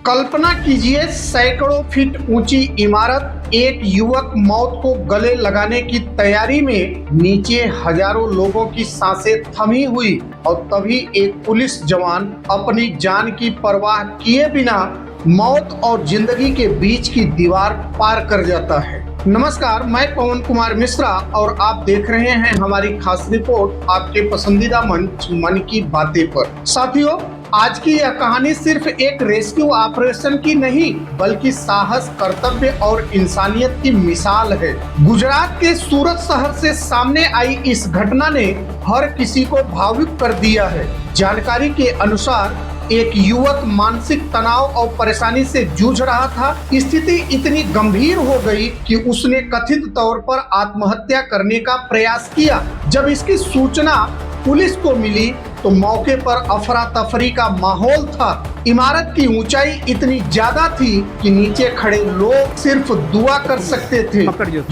कल्पना कीजिए, सैकड़ों फीट ऊंची इमारत, एक युवक मौत को गले लगाने की तैयारी में, नीचे हजारों लोगों की सांसें थमी हुई और तभी एक पुलिस जवान अपनी जान की परवाह किए बिना मौत और जिंदगी के बीच की दीवार पार कर जाता है। नमस्कार, मैं पवन कुमार मिश्रा और आप देख रहे हैं हमारी खास रिपोर्ट आपके पसंदीदा मंच मन की बातें पर। साथियों, आज की यह कहानी सिर्फ एक रेस्क्यू ऑपरेशन की नहीं, बल्कि साहस, कर्तव्य और इंसानियत की मिसाल है। गुजरात के सूरत शहर से सामने आई इस घटना ने हर किसी को भावुक कर दिया है। जानकारी के अनुसार एक युवक मानसिक तनाव और परेशानी से जूझ रहा था। स्थिति इतनी गंभीर हो गई कि उसने कथित तौर पर आत्महत्या करने का प्रयास किया। जब इसकी सूचना पुलिस को मिली तो मौके पर अफरा तफरी का माहौल था। इमारत की ऊंचाई इतनी ज्यादा थी कि नीचे खड़े लोग सिर्फ दुआ कर सकते थे।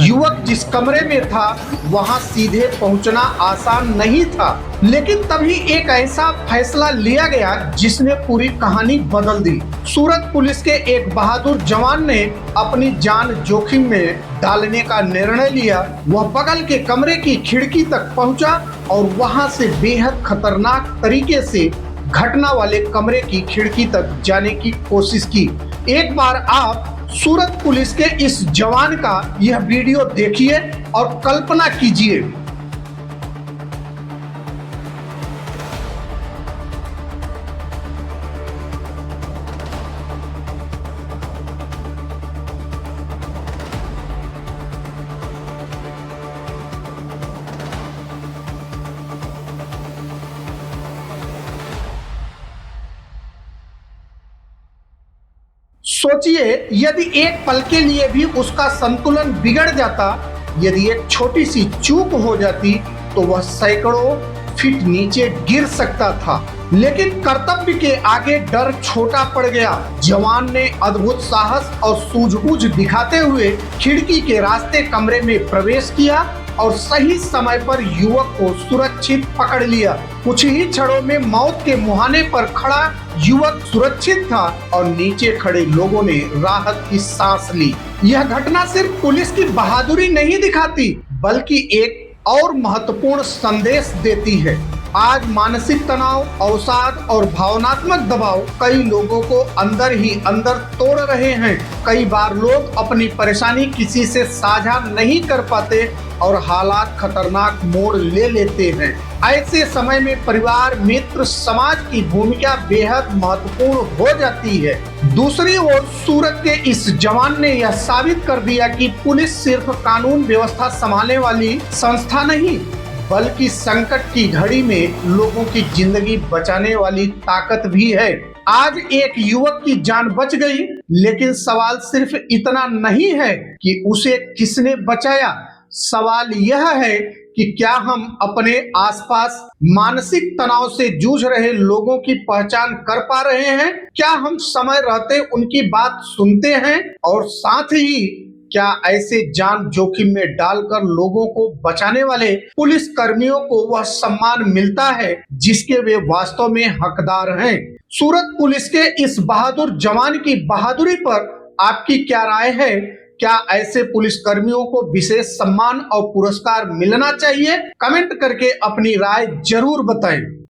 युवक जिस कमरे में था वहां सीधे पहुंचना आसान नहीं था, लेकिन तभी एक ऐसा फैसला लिया गया जिसने पूरी कहानी बदल दी। सूरत पुलिस के एक बहादुर जवान ने अपनी जान जोखिम में डालने का निर्णय लिया। वह बगल के कमरे की खिड़की तक पहुंचा और वहां से बेहद खतरनाक तरीके से घटना वाले कमरे की खिड़की तक जाने की कोशिश की। एक बार आप सूरत पुलिस के इस जवान का यह वीडियो देखिए और कल्पना कीजिए। सोचिए, यदि एक पल के लिए भी उसका संतुलन बिगड़ जाता, यदि एक छोटी सी चूक हो जाती तो वह सैकड़ों फीट नीचे गिर सकता था। लेकिन कर्तव्य के आगे डर छोटा पड़ गया। जवान ने अद्भुत साहस और सूझबूझ दिखाते हुए खिड़की के रास्ते कमरे में प्रवेश किया और सही समय पर युवक को सुरक्षित पकड़ लिया। कुछ ही क्षणों में मौत के मुहाने पर खड़ा युवक सुरक्षित था और नीचे खड़े लोगों ने राहत की सांस ली। यह घटना सिर्फ पुलिस की बहादुरी नहीं दिखाती, बल्कि एक और महत्वपूर्ण संदेश देती है। आज मानसिक तनाव, अवसाद और भावनात्मक दबाव कई लोगों को अंदर ही अंदर तोड़ रहे हैं। कई बार लोग अपनी परेशानी किसी से साझा नहीं कर पाते और हालात खतरनाक मोड़ ले लेते हैं। ऐसे समय में परिवार, मित्र, समाज की भूमिका बेहद महत्वपूर्ण हो जाती है। दूसरी ओर सूरत के इस जवान ने यह साबित कर दिया कि पुलिस सिर्फ कानून व्यवस्था संभालने वाली संस्था नहीं, बल्कि संकट की घड़ी में लोगों की जिंदगी बचाने वाली ताकत भी है। आज एक युवक की जान बच गई, लेकिन सवाल सिर्फ इतना नहीं है कि उसे किसने बचाया। सवाल यह है कि क्या हम अपने आसपास मानसिक तनाव से जूझ रहे लोगों की पहचान कर पा रहे हैं? क्या हम समय रहते उनकी बात सुनते हैं? और साथ ही क्या ऐसे जान जोखिम में डालकर लोगों को बचाने वाले पुलिस कर्मियों को वह सम्मान मिलता है जिसके वे वास्तव में हकदार हैं? सूरत पुलिस के इस बहादुर जवान की बहादुरी पर आपकी क्या राय है? क्या ऐसे पुलिस कर्मियों को विशेष सम्मान और पुरस्कार मिलना चाहिए? कमेंट करके अपनी राय जरूर बताएं।